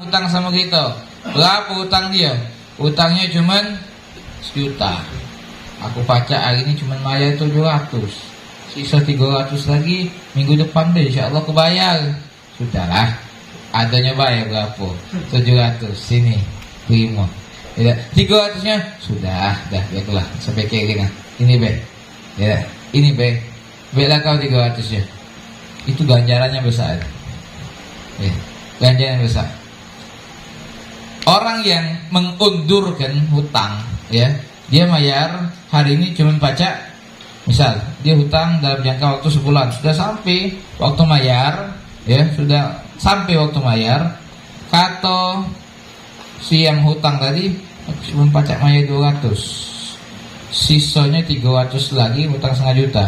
utang sama kita. Berapa utang dia? Utangnya cuman 1 juta. Aku baca hari ini cuman bayar 700. Sisa 300 lagi minggu depan deh, insyaallah aku bayar. Sudahlah. Adanya bayar berapa? 700. Sini, terima. Ya, 300-nya sudah, dah baiklah sampai kira ini be. Ya, ini be. Bela kau 300-nya. Itu ganjarannya besar. Ya, ganjarannya besar. Orang yang mengundurkan hutang, ya, dia bayar hari ini cuma baca, misal dia hutang dalam jangka waktu sebulan, sudah sampai waktu bayar, ya, sudah sampai waktu bayar, kata si yang hutang tadi cuma pajak bayar 200, sisanya 300 lagi, hutang 500 juta.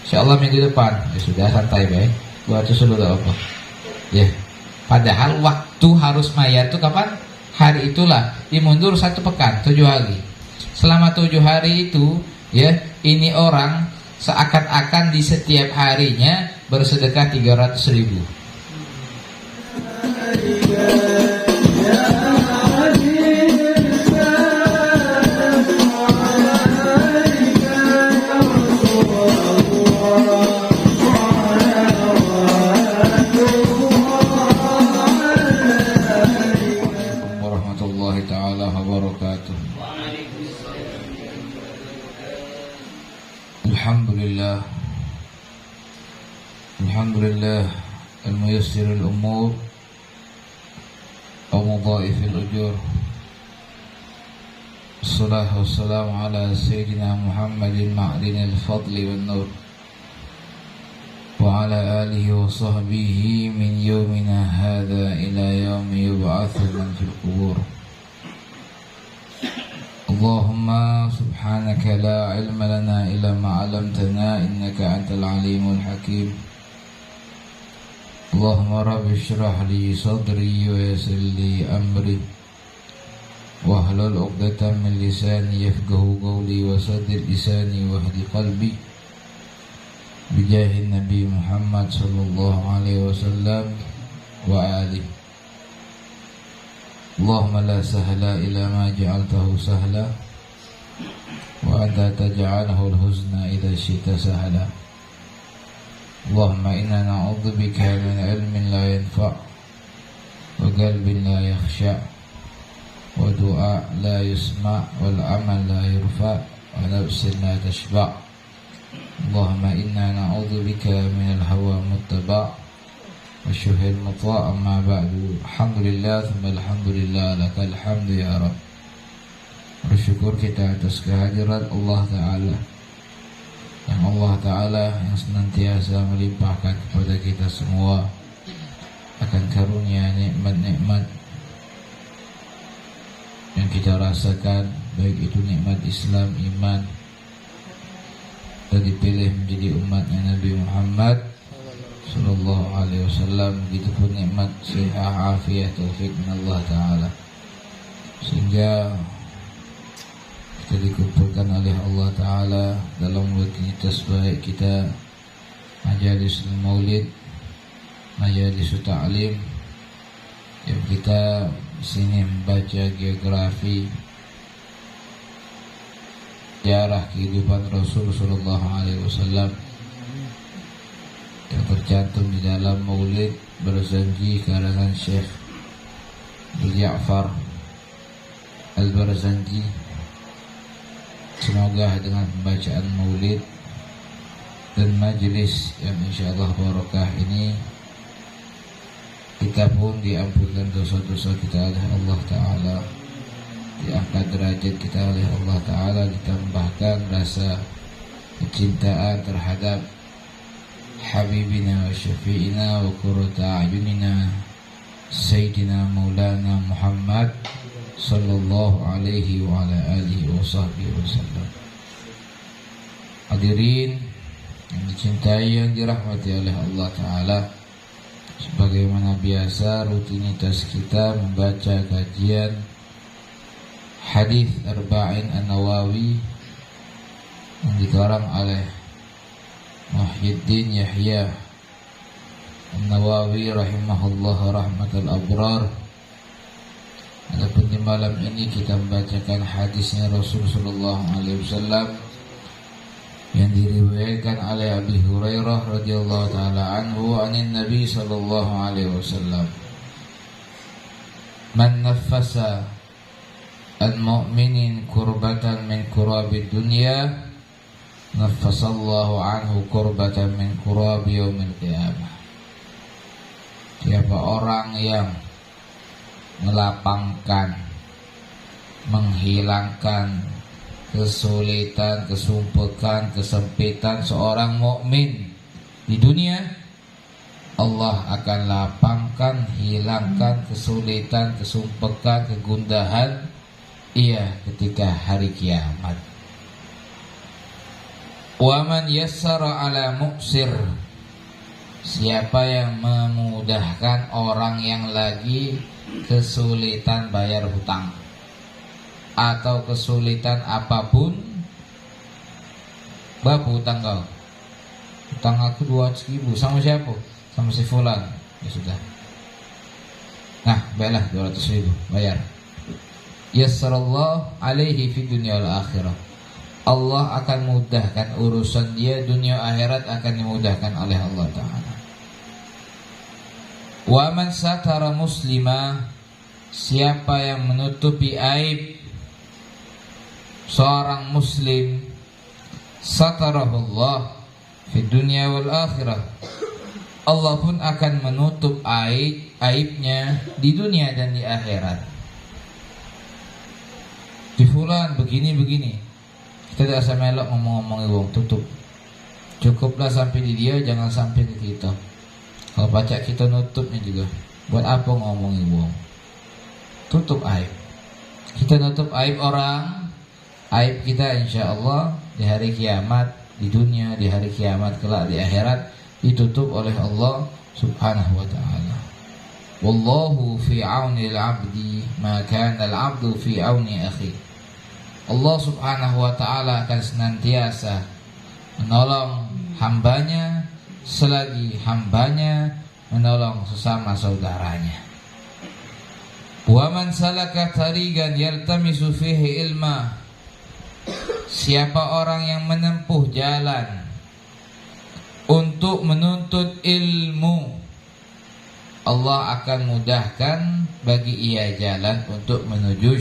Insyaallah minggu depan, ya sudah santai baik, 200 sudah apa? Ya, padahal waktu harus bayar itu kapan? Hari itulah dimundur 1 pekan, 7 hari. Selama 7 hari itu, ya, ini orang seakan-akan di setiap harinya bersedekah 300.000. Alhamdulillah al-muyassir al-umur wa mudha'if al-ujur. Assalatu wassalamu ala sayyidina Muhammadin ma'din al-fadli wan nur wa ala alihi wa sahbihi min yawmina hadha ila yawmi yub'atsu man fil qubur. Allahumma subhanaka la ilma lana illa ma 'allamtana innaka antal alimul hakim. Allahumma rabbi shrah li sadri wa yassir li amri wahlul 'uqdatam min lisani yafqahu qawli wa saddid lisani wahdi qalbi bijahi Nabi Muhammad sallallahu alaihi wasallam wa alihi. Allahumma la sahla illa ma ja'altahu sahla wa anta taj'alahu al-huzna idha syi'ta sahla. Allahumma inna na'udzubika min ilmin la yanfa' wa qalbin la yakhsha' wa du'a la yusma' wal amal la yurfa' wa nafsin la tashba'. Allahumma inna na'udzubika min al-hawa muttaba' wa syuhil muta' amma ba'du. Alhamdulillah thumma alhamdulillah lakal hamdu ya Rabb. Bersyukur kita atas kehadiran Allah Ta'ala, yang Allah Ta'ala yang senantiasa melimpahkan kepada kita semua akan karunia nikmat-nikmat yang kita rasakan, baik itu nikmat Islam, iman, dan dipilih menjadi umatnya Nabi Muhammad sallallahu alaihi wasallam. Begitupun nikmat sehat, afiat, taufik min Allah Ta'ala, sehingga kita dikumpulkan oleh Allah Ta'ala dalam rutinitas baik kita, majalis maulid, majalis ta'lim, yang kita sini membaca geografi sejarah kehidupan Rasul sallallahu alaihi wasallam yang tercantum di dalam maulid Barzanji karangan Syekh Ja'far Al-Barzanji. Semoga dengan pembacaan maulid dan majelis yang insyaallah barakah ini, kita pun diampunkan dosa-dosa kita oleh Allah Ta'ala, diangkat derajat kita oleh Allah Ta'ala, ditambahkan rasa kecintaan terhadap Habibina wa syafi'ina wa qurrata a'yunina Sayyidina Maulana Muhammad sallallahu alaihi wa ala alihi wa sahbihi wasallam. Hadirin yang dicintai, yang dirahmati oleh Allah Ta'ala, sebagaimana biasa rutinitas kita membaca kajian hadis Arba'in An-Nawawi yang dikarang oleh Muhyiddin Yahya An-Nawawi rahimahullah rahmatal abrar, malam ini kita membacakan hadisnya Rasulullah SAW yang diriwayatkan oleh Abi Hurairah radhiyallahu taala anhu anin Nabi sallallahu alaihi wasallam. Man naffasa an mu'minin kurbatan min kurabi dunya naffasallahu anhu kurbatan min kurabi yaumil qiyamah. Siapa orang yang melapangkan, menghilangkan kesulitan, kesumpekan, kesempitan seorang mukmin di dunia, Allah akan lapangkan, hilangkan kesulitan, kesumpekan, kegundahan ia ketika hari kiamat. Wa man yassara ala muqsir, siapa yang memudahkan orang yang lagi kesulitan bayar hutang atau kesulitan apapun. Bab hutang kau, hutang aku 200.000 sama siapa? Sama si fulan. Ya sudah, nah baiklah 200.000 bayar. Yassarallahu alaihi fi dunya wal akhirah, Allah akan mudahkan urusan dia, dunia akhirat akan dimudahkan oleh Allah Ta'ala. Wa man satara muslimah, siapa yang menutupi aib seorang muslim, satarahullah fi dunya wal akhirah, Allah pun akan menutup aibnya di dunia dan di akhirat. Di fulan begini-begini, kita tidak usah melok ngomong-ngomongin wong, tutup. Cukuplah sampai di dia, jangan sampai ke kita. Kalau pacak kita nutupnya juga, buat apa ngomongin wong? Tutup aib. Kita nutup aib orang, aib kita insya Allah di hari kiamat, di dunia, di hari kiamat kelak di akhirat ditutup oleh Allah Subhanahu wa ta'ala. Wallahu fi auni al-'abdi ma kana al-'abdu fi auni akhi. Allah Subhanahu wa ta'ala akan senantiasa menolong hambanya selagi hambanya menolong sesama saudaranya. Wa man salaka tariqan yaltamisu fihi ilma, siapa orang yang menempuh jalan untuk menuntut ilmu, Allah akan mudahkan bagi ia jalan untuk menuju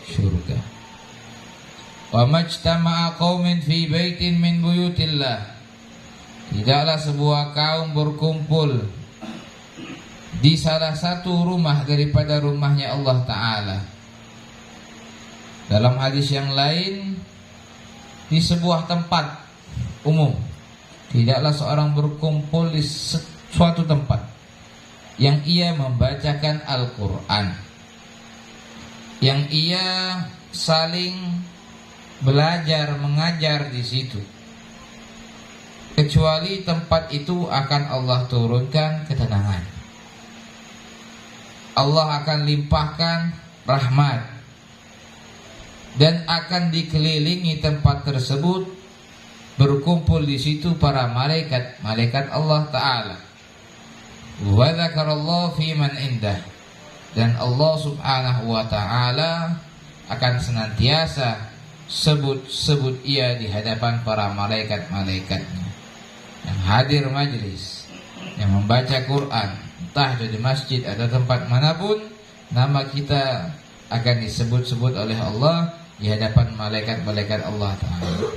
syurga. Wa majtama'a qaumin fi baitin min buyutillah, tidaklah sebuah kaum berkumpul di salah satu rumah daripada rumahnya Allah Ta'ala. Dalam hadis yang lain, di sebuah tempat umum, tidaklah seorang berkumpul di suatu tempat yang ia membacakan Al-Quran, yang ia saling belajar mengajar di situ, kecuali tempat itu akan Allah turunkan ketenangan. Allah akan limpahkan rahmat dan akan dikelilingi tempat tersebut, berkumpul di situ para malaikat Allah Ta'ala. Wa dzakarallahu fi man indah, dan Allah Subhanahu wa ta'ala akan senantiasa sebut ia di hadapan para malaikat-malaikatnya yang hadir majlis, yang membaca Quran, entah di masjid atau tempat manapun, nama kita akan disebut-sebut oleh Allah di hadapan malaikat-malaikat Allah Ta'ala.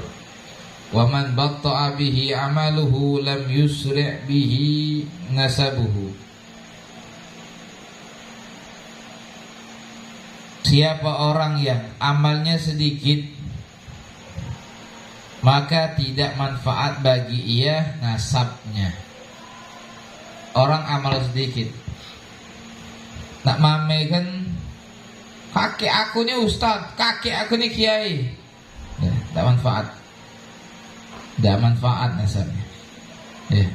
Wa man batta'a bihi amaluhu lam yusri' bihi nasabuhu, siapa orang yang amalnya sedikit, maka tidak manfaat bagi ia nasabnya. Orang amal sedikit, nak mamekan kakek aku ni ustaz, kakek aku ni kiai, ya, tak manfaat. Tidak manfaat nasabnya. Ya.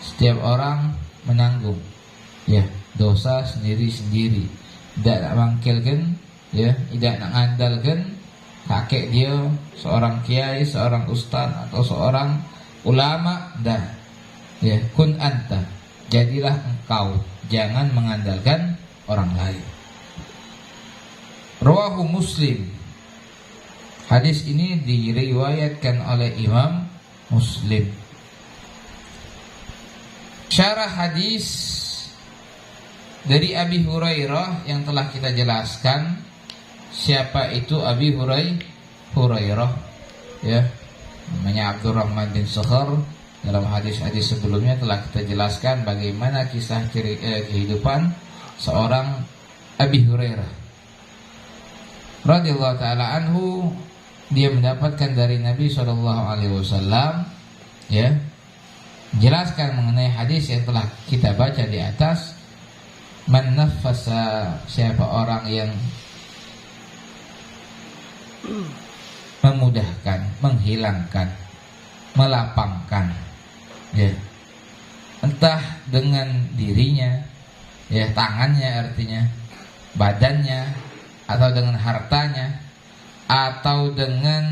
Setiap orang menanggung, ya, dosa sendiri-sendiri. Tidak nak mangkilkan, ya, tidak nak ngandalkan kakek dia, seorang kiai, seorang ustaz atau seorang ulama. Dah, ya, kun anta, jadilah engkau, jangan mengandalkan orang lain. Rawahu Muslim. Hadis ini diriwayatkan oleh Imam Muslim. Syarah hadis dari Abi Hurairah yang telah kita jelaskan. Siapa itu Abi Hurairah? Ya, namanya Abdurrahman bin Sakhar. Dalam hadis-hadis sebelumnya telah kita jelaskan bagaimana kisah kehidupan seorang Abi Hurairah radhiyallahu taala anhu. Dia mendapatkan dari Nabi SAW, ya, jelaskan mengenai hadis yang telah kita baca di atas. Man nafasa, siapa orang yang memudahkan, menghilangkan, melapangkan, ya, entah dengan dirinya, ya, tangannya artinya, badannya, atau dengan hartanya, atau dengan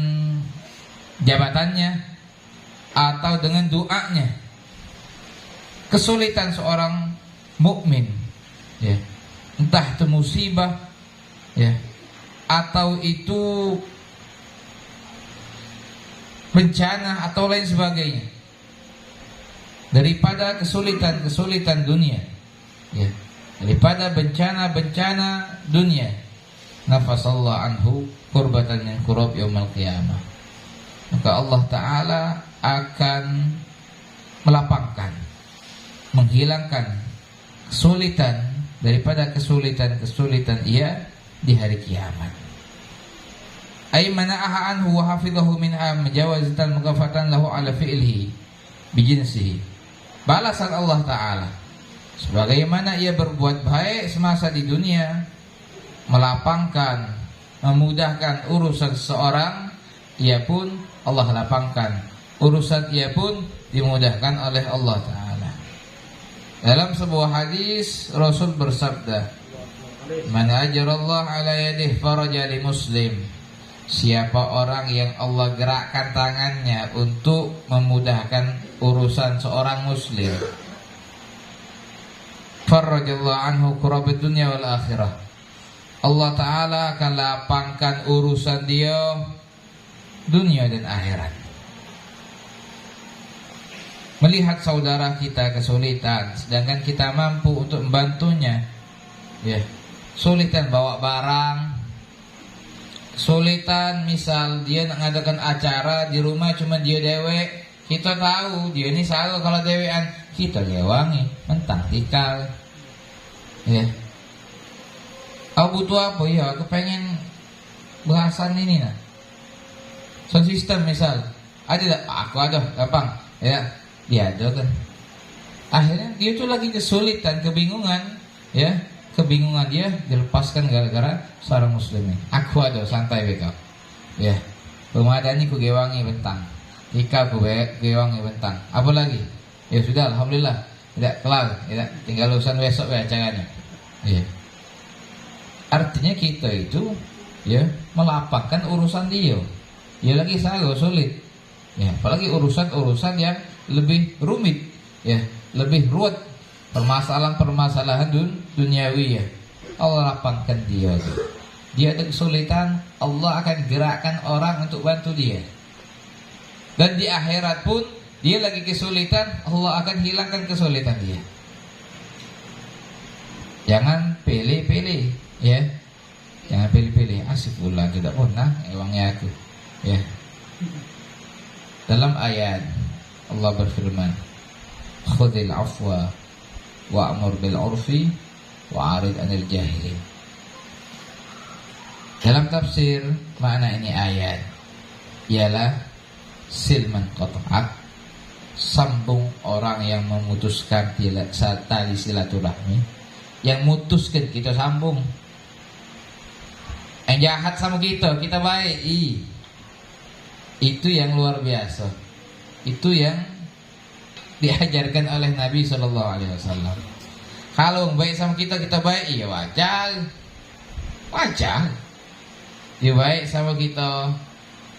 jabatannya, atau dengan doanya, kesulitan seorang mukmin, ya, entah itu musibah, ya, atau itu bencana atau lain sebagainya, daripada kesulitan dunia, ya, daripada bencana dunia, nafasallahu anhu kurbatan min kurab yaumil qiyamah, maka Allah Ta'ala akan melapangkan, menghilangkan kesulitan daripada kesulitan ia di hari kiamat. Ay mana'aha anhu wa hafidhahu minha majawazatan mughafatan lahu ala fi'lihi bijinsihi. Balasan Allah Ta'ala sebagaimana ia berbuat baik semasa di dunia, melapangkan, memudahkan urusan seseorang, ia pun Allah lapangkan urusan, ia pun dimudahkan oleh Allah Ta'ala. Dalam sebuah hadis Rasul bersabda, man ajarallah ala yadih faraja li muslim, siapa orang yang Allah gerakkan tangannya untuk memudahkan urusan seorang muslim, farajallahu anhu kurabad dunya wal akhirah, Allah Ta'ala akan lapangkan urusan dia dunia dan akhirat. Melihat saudara kita kesulitan, sedangkan kita mampu untuk membantunya, ya, kesulitan bawa barang, kesulitan misal dia mengadakan acara di rumah cuma dia dewek, kita tahu dia ini selalu kalau dewean, kita lewangi mentang tikal, ya. Aku butuh apa? Ya, aku pengen bahasan ini nah. Sound system misal, ada tak? Aku ada, gampang, ya. Dia ada kan. Akhirnya dia tuh lagi kesulitan, kebingungan, ya. Kebingungan dia dilepaskan gara-gara seorang muslimin. Aku ada, santai beka, ya. Pemadani ku gewangi bentang, Ika ku gewangi bentang. Apa lagi? Ya sudah, alhamdulillah. Tidak kelar, tidak tinggal urusan besok ya acaranya. Ya. Artinya kita itu, ya, melapangkan urusan dia. Dia lagi sangat sulit, ya, apalagi urusan yang lebih rumit, ya, lebih ruwet, permasalahan duniawi, ya. Allah lapangkan dia. Dia ada kesulitan, Allah akan gerakkan orang untuk bantu dia. Dan di akhirat pun dia lagi kesulitan, Allah akan hilangkan kesulitan dia. Jangan pilih-pilih, ya, jangan pilih-pilih. Asik pula tidak pernah emangnya aku, ya. Dalam ayat Allah berfirman, khudhil afwa wa'mur bil urfi wa'arid anil jahilin. Dalam tafsir makna ini ayat ialah silman qat'at, sambung orang yang memutuskan tali silaturahmi, yang mutuskan kita sambung. Yang jahat sama kita baik. Itu yang luar biasa. Itu yang diajarkan oleh Nabi SAW. Kalau baik sama kita baik, iya wajar. Dia baik sama kita,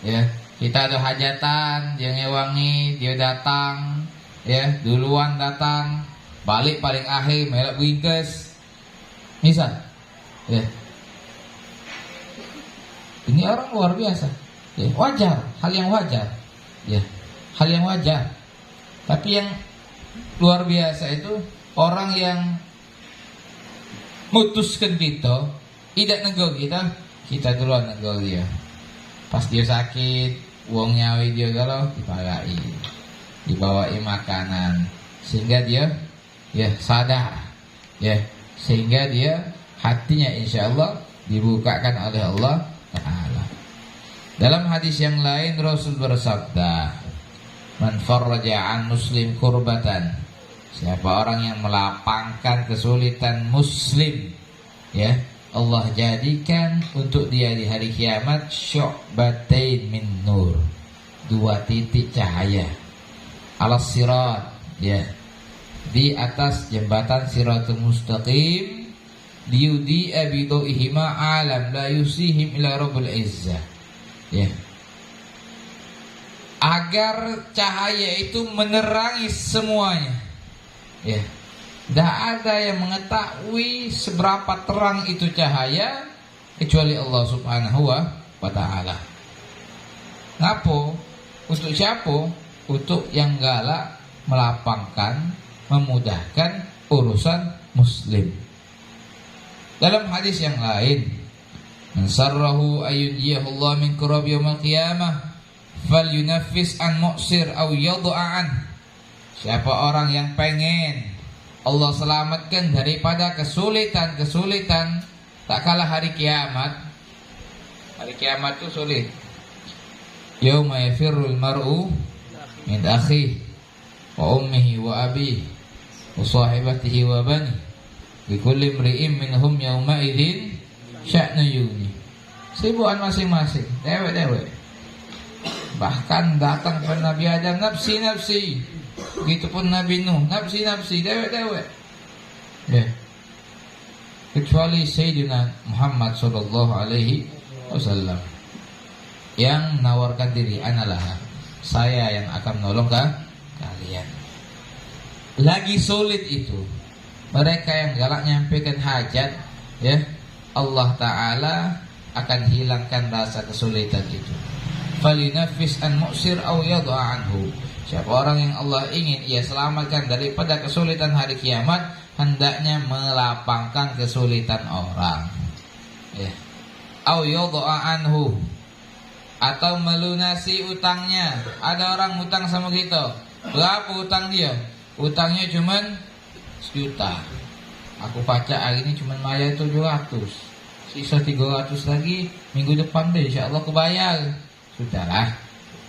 ya. Kita ada hajatan, dia ngewangi, dia datang, ya, duluan datang, balik paling akhir melak bingkes, misal, ya. Ini orang luar biasa. Ya, wajar, hal yang wajar. Ya, hal yang wajar. Tapi yang luar biasa itu orang yang mutuskan kita, tidak nego kita duluan nego dia. Pas dia sakit, uang nyawi dia galau, dipakai, dibawain makanan, sehingga dia sadar, sehingga dia hatinya insya Allah dibukakan oleh Allah Ta'ala. Dalam hadis yang lain Rasul bersabda, man farraja an muslim kurbatan, siapa orang yang melapangkan kesulitan muslim, Allah jadikan untuk dia di hari kiamat syu'batain min nur, 2 titik cahaya, alas sirat, di atas jembatan siratul mustaqim, liyudi abidu'ihima alam la yusihim ila rabbul izzah, agar cahaya itu menerangi semuanya, tidak ada yang mengetahui seberapa terang itu cahaya kecuali Allah Subhanahu wa Ta'ala. Ngapo? Untuk siapa? Untuk yang galak melapangkan, memudahkan urusan muslim. Dalam hadis yang lain, man sarrahu ayyudiyahullah min kurab yaumil qiyamah falyunaffis an mu'sir aw yad'an. Siapa orang yang pengen Allah selamatkan daripada kesulitan-kesulitan tak kalah hari kiamat. Hari kiamat itu sulit. Yauma yafirrul mar'u min akhihi wa ummihi wa abihi wa sahibatihi wa bani likulli imri'in minhum yauma idzin sya'nu yughni. Sibukan masing-masing, dewek-dewek. Bahkan datang kepada Nabi Adam, nafsi-nafsi. Begitupun Nabi Nuh, nafsi-nafsi, dewek-dewek. Kecuali Sayyidina Muhammad sallallahu alaihi wasallam yang menawarkan diri, analah, saya yang akan menolong kalian. Lagi sulit itu mereka yang galak nyampaikan hajat, Allah Ta'ala akan hilangkan rasa kesulitan itu. Falinafis an mu'sir aw yad'a anhu. Siapa orang yang Allah ingin ia selamatkan daripada kesulitan hari kiamat, hendaknya melapangkan kesulitan orang. Aw yad'a anhu, atau melunasi utangnya. Ada orang utang sama kita, berapa utang dia? Utangnya cuman 1 juta. Aku pacak hari ini cuman bayar 700, sisa 300 lagi minggu depan deh, insyaallah aku bayar. Sudahlah,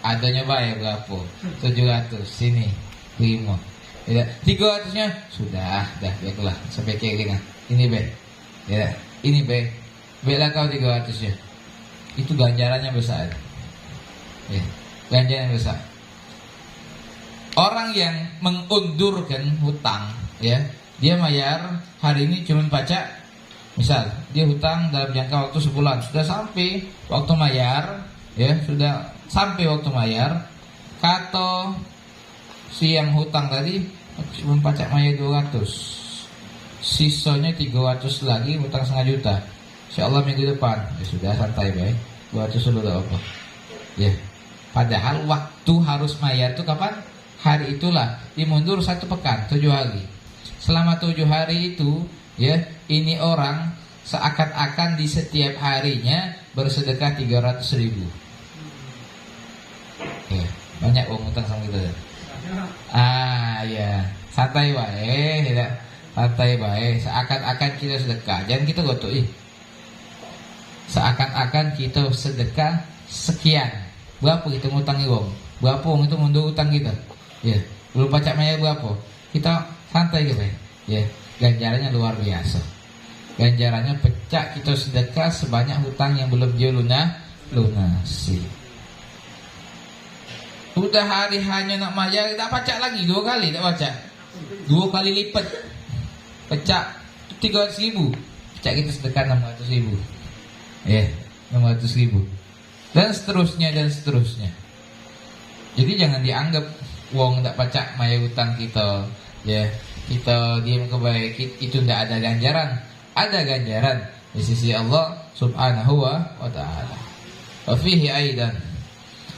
adanya bayar berapa? 700, sini terima. 300-nya sudah, dah baiklah, sampai kira ini be. Ini be. Bela kau 300-nya. Itu ganjarannya besar. Ganjarannya besar. Orang yang mengundurkan hutang, dia bayar hari ini cuma pacak. Misal dia hutang dalam jangka waktu sebulan, sudah sampai waktu bayar, sudah sampai waktu bayar. Kata si yang hutang tadi, aku cuma pacak bayar 200, sisanya 300 lagi, hutang 500 juta. Insyaallah minggu depan, sudah santai baik, 200 sudah apa. Padahal waktu harus bayar itu kapan? Hari itulah dimundur 1 pekan, 7 hari. Selama 7 hari itu, ini orang seakan-akan di setiap harinya bersedekah 300.000. Banyak uang utang sama kita. Santai baik, santai baik. Seakan-akan kita sedekah, jangan kita gotoi. Seakan-akan kita sedekah sekian. Berapa kita ngutangi uang? Berapa uang itu mundur utang kita? Belum pacak bayar berapa? Kita santai gitu. Ganjarannya luar biasa. Ganjarannya pecah kita sedekah sebanyak hutang yang belum dia lunasi. Sudah hari hanya nak bayar, tak pacak lagi 2 kali, tak pacak. 2 kali lipat. Pecah 300.000. Pecah kita sedekah 600.000. 600.000. Dan seterusnya dan seterusnya. Jadi jangan dianggap wong tak pacak bayar hutang kita, kita diam kebaik, itu tidak ada ganjaran. Ada ganjaran di sisi Allah Subhanahu wa Ta'ala. Wa fihi aidan,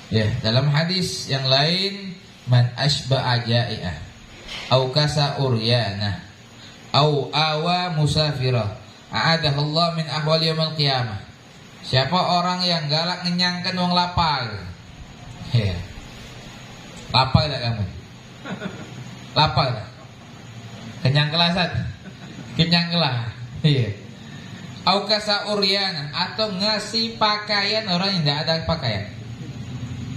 ya, dalam hadis yang lain, man asba'a ja'i'ah au kasa uryana au awa musafirah a'adahullah min ahwal yaumil qiyamah. Siapa orang yang galak ngenyangkan wong lapar, ya, lapar tak kamu? Lapar tak? Kenyang kelasan? Kenyang kelah, iya. Au kasa uryana, atau ngasih pakaian orang yang tidak ada pakaian.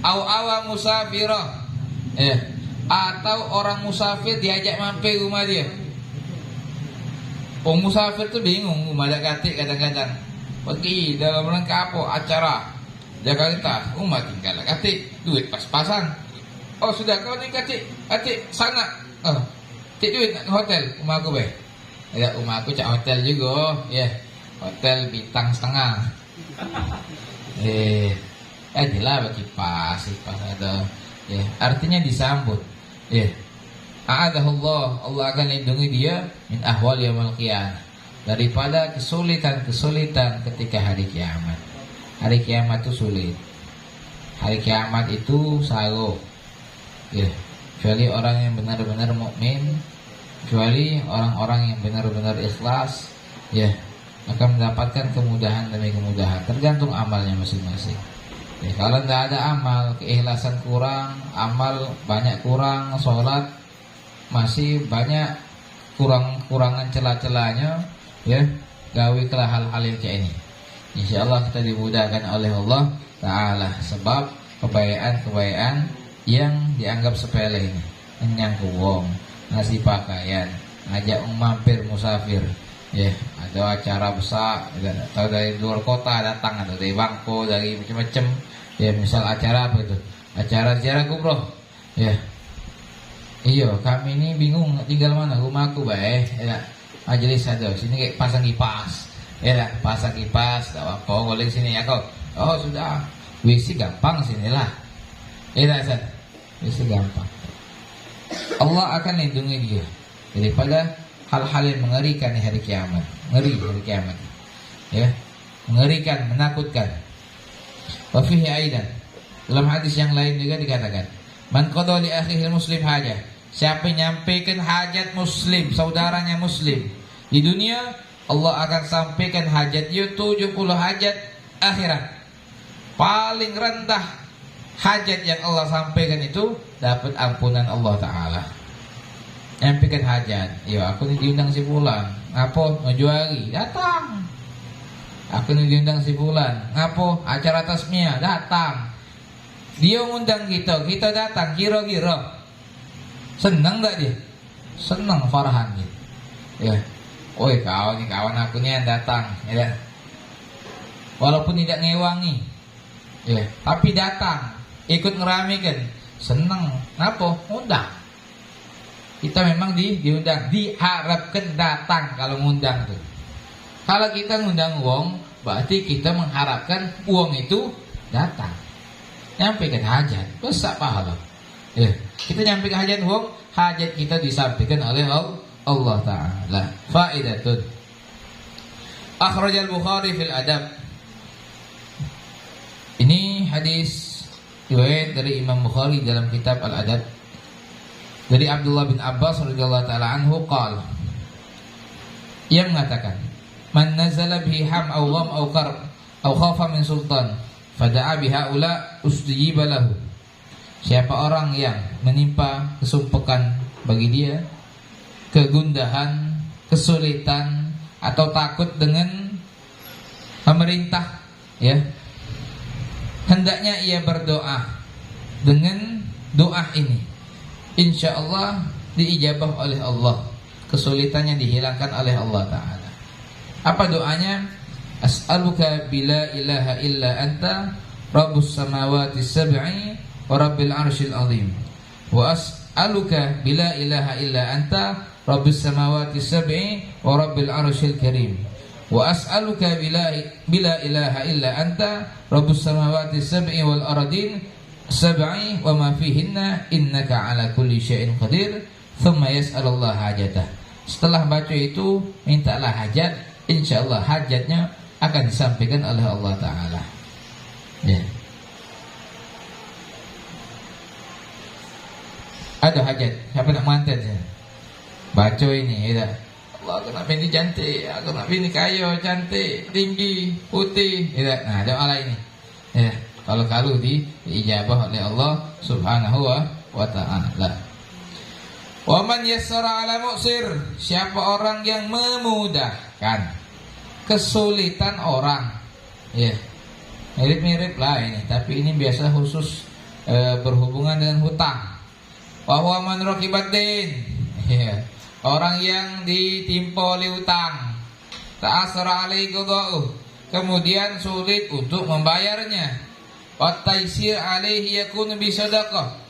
Au awa musafirah, ya, atau orang musafir diajak mampir rumah dia. Orang musafir tu bingung, madak katik kadang-kadang pergi dalam rangka apa, acara Jakarta, rumah tinggal katik, duit pas-pasan. Oh sudah, kau ni katik sana, cik duit nak ke hotel, rumah aku baik. Ya, rumah aku cak hotel juga, ya, hotel bintang setengah. Jelas bagi pas ada, ya, artinya disambut, ya. A'adahullah, Allah akan lindungi dia min ahwal yaumil qiyamah, daripada kesulitan-kesulitan ketika hari kiamat. Hari kiamat itu sulit. Hari kiamat itu saru, ya, kecuali orang yang benar-benar mukmin, kecuali orang-orang yang benar-benar ikhlas, ya, akan mendapatkan kemudahan demi kemudahan, tergantung amalnya masing-masing. Ya, kalau tidak ada amal, keikhlasan kurang, amal banyak kurang, sholat masih banyak kurangan celah-celahnya, ya, gawilah hal-hal yang kayak ini. Insyaallah kita dimudahkan oleh Allah Ta'ala, sebab kebaikan yang dianggap sepele ini, menyang wong, ngasih pakaian, ngajak mampir musafir, ya, ada acara besar, atau dari luar kota datang, atau dari Bangko, dari macam-macam, ya, misal acara apa itu, acara ziarah kubroh, ya. Iya, kami ini bingung tinggal mana, rumahku baik, ya, majelis ada sini kayak pasang kipas, ya, pasang kipas, tak apa, boleh sini ya kau. Oh sudah, WC gampang sinilah, ya, WC gampang. Allah akan lindungi dia daripada hal-hal yang mengerikan di hari kiamat. Ngeri hari kiamat, ya, mengerikan, menakutkan. Wa fihi aidan, dalam hadis yang lain juga dikatakan, man qada li akhihi muslim hajah, siapa yang nyampaikan hajat muslim, saudaranya muslim di dunia, Allah akan sampaikan hajat dia 70 hajat akhirat. Paling rendah hajat yang Allah sampaikan itu dapat ampunan Allah Ta'ala. Nyampaikan hajat, yo aku ni diundang si fulan, ngapo ngejuari, datang. Aku ni diundang si fulan, ngapo acara tasmiyah, datang. Dia undang kita datang, kira-kira senang tak dia? Senang, farahan dia. Ya, oi kau ni kawan aku ni yang datang, ya. Walaupun tidak ngewangi, ya, tapi datang, ikut ngeramikan, senang. Ngapo? Undang. Kita memang diundang, diharapkan datang kalau ngundang tuh. Kalau kita ngundang wong, berarti kita mengharapkan uang itu datang. Nyampaikan hajat, besar pahala. Ya, kita nyampaikan hajat wong, hajat kita disampaikan oleh Allah Ta'ala. Faidatun. Akhrajal Bukhari fil adab. Ini hadis riwayat dari Imam Bukhari dalam kitab Al-Adab, dari Abdullah bin Abbas radhiyallahu ta'ala anhu qala, ia mengatakan, man nazala bihi ham aw gham aw karb aw khafa min sultan fada'a bihaula ustijiba lahu. Siapa orang yang menimpa kesumpekan bagi dia, kegundahan, kesulitan, atau takut dengan pemerintah, ya, hendaknya ia berdoa dengan doa ini, insyaallah diijabah oleh Allah, kesulitannya dihilangkan oleh Allah Ta'ala. Apa doanya? As'aluka bila ilaha illa anta rabbus samawati sab'i wa rabbil arshil azim, wa as'aluka bila ilaha illa anta rabbus samawati sab'i wa rabbil arshil karim, wa as'aluka bila ilaha illa anta rabbus samawati sab'i wal ardin sab'i wa ma fihinna innaka ala kulli syai'in qadir. Thumma yas'alullah hajatah. Setelah baca itu, mintalah hajat, insyaallah hajatnya akan disampaikan oleh Allah Ta'ala. Ya. Ada hajat, siapa nak mantan saya? Baca ini, ya. Allah, aku nak bini cantik, aku nak bini kaya, cantik, tinggi, putih, ya. Nah, doa lah ini. Ya, kalau diijabah oleh Allah Subhanahu wa ta'ala. Wa man yassara ala mu'sir, siapa orang yang memudahkan kesulitan orang. Ya. Mirip-mirip lah ini, tapi ini biasa khusus berhubungan dengan hutang. Wa huwa man raqibaddin. Ya. Orang yang ditimpa oleh hutang, ta'asara alaihi qada'uh, kemudian sulit untuk membayarnya. Wa taysir alaihi yakunu bi sadaqah.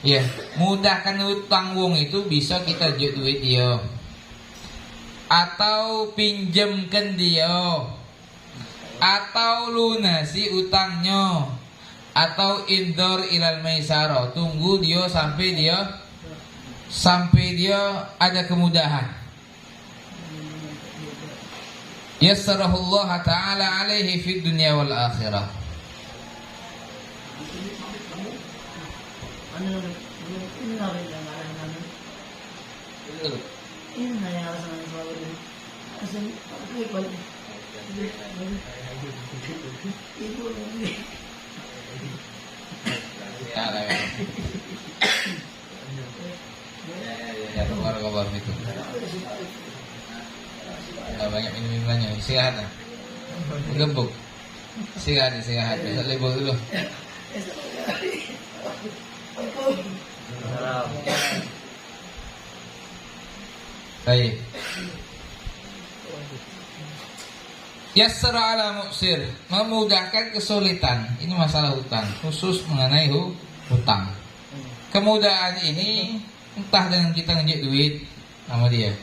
Ya, mudahkan hutang wong itu bisa kita juk duit dia, atau pinjamkan dia, atau lunasi utangnya, atau indor ilal maisarah, tunggu dia sampai dia ada kemudahan. Yassarahullah ta'ala alaihi fid dunya wal akhirah. Ya, kabar itu. Banyak minumannya, istirahat lah. Gembuk. Istirahat. Besok libur dulu. Baik. Yassara ala mu'sir, memudahkan kesulitan. Ini masalah hutang, khusus mengenai hutang. Kemudahan ini entah dengan kita ngejek duit sama dia.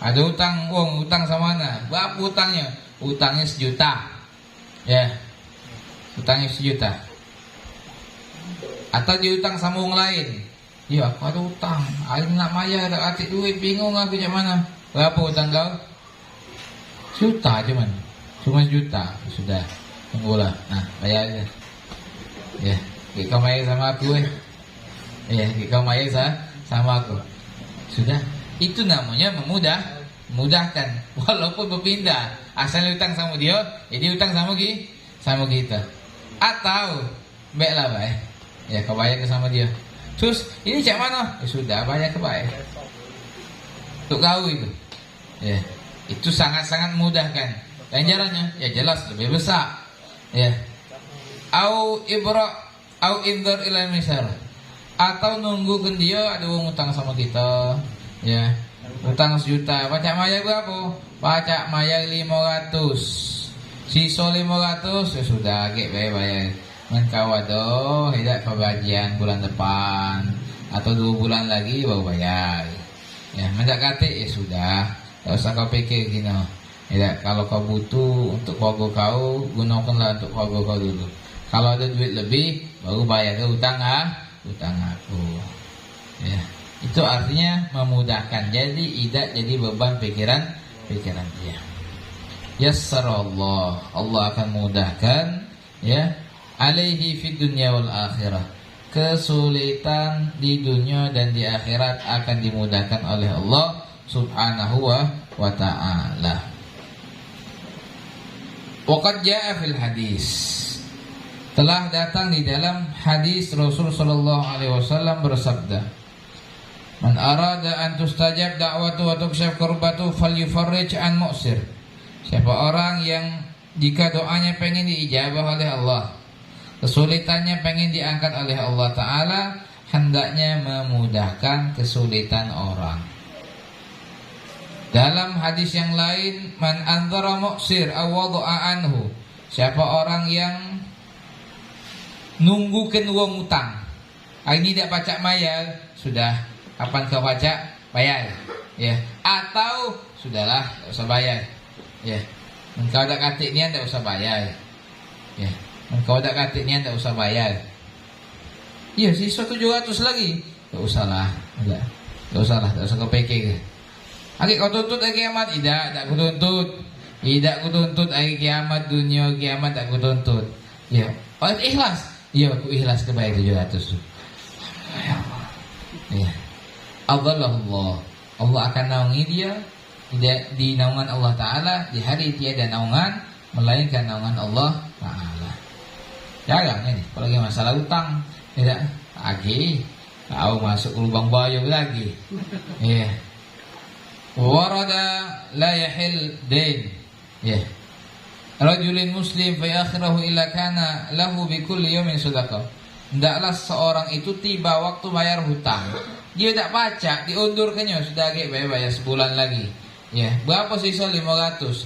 Ada hutang wong, hutang sama mana? Berapa hutangnya? Hutangnya 1 juta. Ya. Hutangnya 1 juta. Atau dia hutang sama orang lain. Ya, aku ada hutang. Aku nak maya tak atik duit, bingung aku macam mana. Berapa hutang kau? 1 juta aja man. Cuma 1 juta. Sudah. Tunggulah. Nah, bayar aja. Ya, kau maya sama aku Ya, kau maya sama aku. Sudah. Itu namanya memudahkan. Walaupun berpindah, asal hutang sama dia, jadi hutang sama kita. Atau baiklah baik. Ya, kau bayar ke sama dia. Terus ini cak mana? Ya sudah, bayar ke baik. Untuk kau itu. Ya, itu sangat-sangat mudah kan. Dan jaraknya ya jelas lebih besar. Ya. Au indar ila misal. Atau nunggukan dia ada uang utang sama kita. Ya. Utang 1 juta, pajak maya berapa? Pajak maya 500. Sisa 500 ya sudah, gek bayar. Menkau ada tidak pembagian bulan depan atau 2 bulan lagi baru bayar. Ya, mendekati ya sudah. Tak usah kau pikir gini. Ya, kalau kau butuh untuk keluarga kau, gunakanlah untuk keluarga kau dulu. Kalau ada duit lebih, baru bayar ke utang aku. Ya, itu artinya memudahkan. Jadi tidak jadi beban pikiran dia. Yassarallah, Allah akan mudahkan, ya, alaihi fid dunya wal akhirah. Kesulitan di dunia dan di akhirat akan dimudahkan oleh Allah Subhanahu wa ta'ala. Waqad jaa fil hadis, telah datang di dalam hadis Rasul sallallahu alaihi wasallam bersabda, man arada an tustajab da'watu wa tukshaf kurbatu falyufarrij an mu'sir. Siapa orang yang jika doanya pengen diijabah oleh Allah, kesulitannya pengen diangkat oleh Allah Ta'ala, hendaknya memudahkan kesulitan orang. Dalam hadis yang lain, man anzara mu'sir awadha'a anhu, siapa orang yang nunggukan uang utang, ini tidak pacak bayar, sudah kapan kau pacak bayar, ya, atau sudahlah tak usah bayar, ya, engkau dak katiknya tak usah bayar, ya, engkau dak katiknya tak usah bayar, ya, sisa 700 lagi, tak usahlah, tak usah kau pikir. Adik kau tuntut hari kiamat? Tak ku tuntut hari kiamat, dunia kiamat tak ku tuntut. Ya, Oh ikhlas? Iya aku ikhlas kebayar 700 tuh. Ya Allah. Ya. Allah akan naungi dia di naungan Allah Ta'ala di hari tiada naungan melainkan naungan Allah Ta'ala. Jangan ini, apalagi masalah utang, tidak lagi, kau masuk lubang bayu lagi. Ya. Warada la yahil dain. Ya. Rajulin muslim fa akhirahu illa kana lahu bi kulli yawmin sadaqah. Hendaklah seorang itu tiba waktu bayar hutang. Dia tak baca, diundurkannya sudah bayar sebulan lagi. Ya, berapa sisa 500?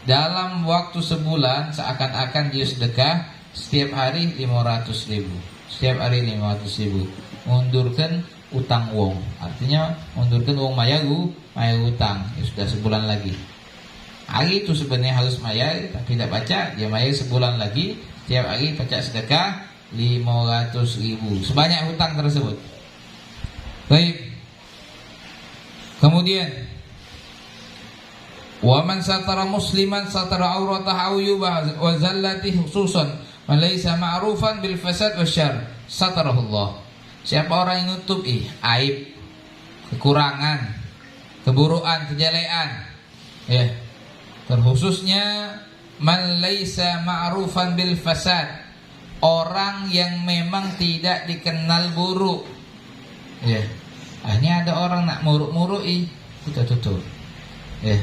Dalam waktu sebulan seakan-akan dia sedekah setiap hari 500.000. Setiap hari 500.000. Mundurkan utang wong. Artinya mundurkan wong mayagu utang. Ya, sudah sebulan lagi. Hari itu sebenarnya harus mayar, tapi tidak baca, dia mayar sebulan lagi. Setiap hari baca sedekah 500.000. Sebanyak hutang tersebut. Baik. Kemudian wa man satara musliman satara auratahu yubah wa zallati khususan man laysa ma'rufan bil fasad wasyarr satarahullah. Siapa orang yang nutup aib, kekurangan, keburukan, kejelean, ya. Terkhususnya man laisa ma'rufan bil fasad, orang yang memang tidak dikenal buruk. Ya. Hanya ada orang nak muruk-muruk kita tutup. Ya.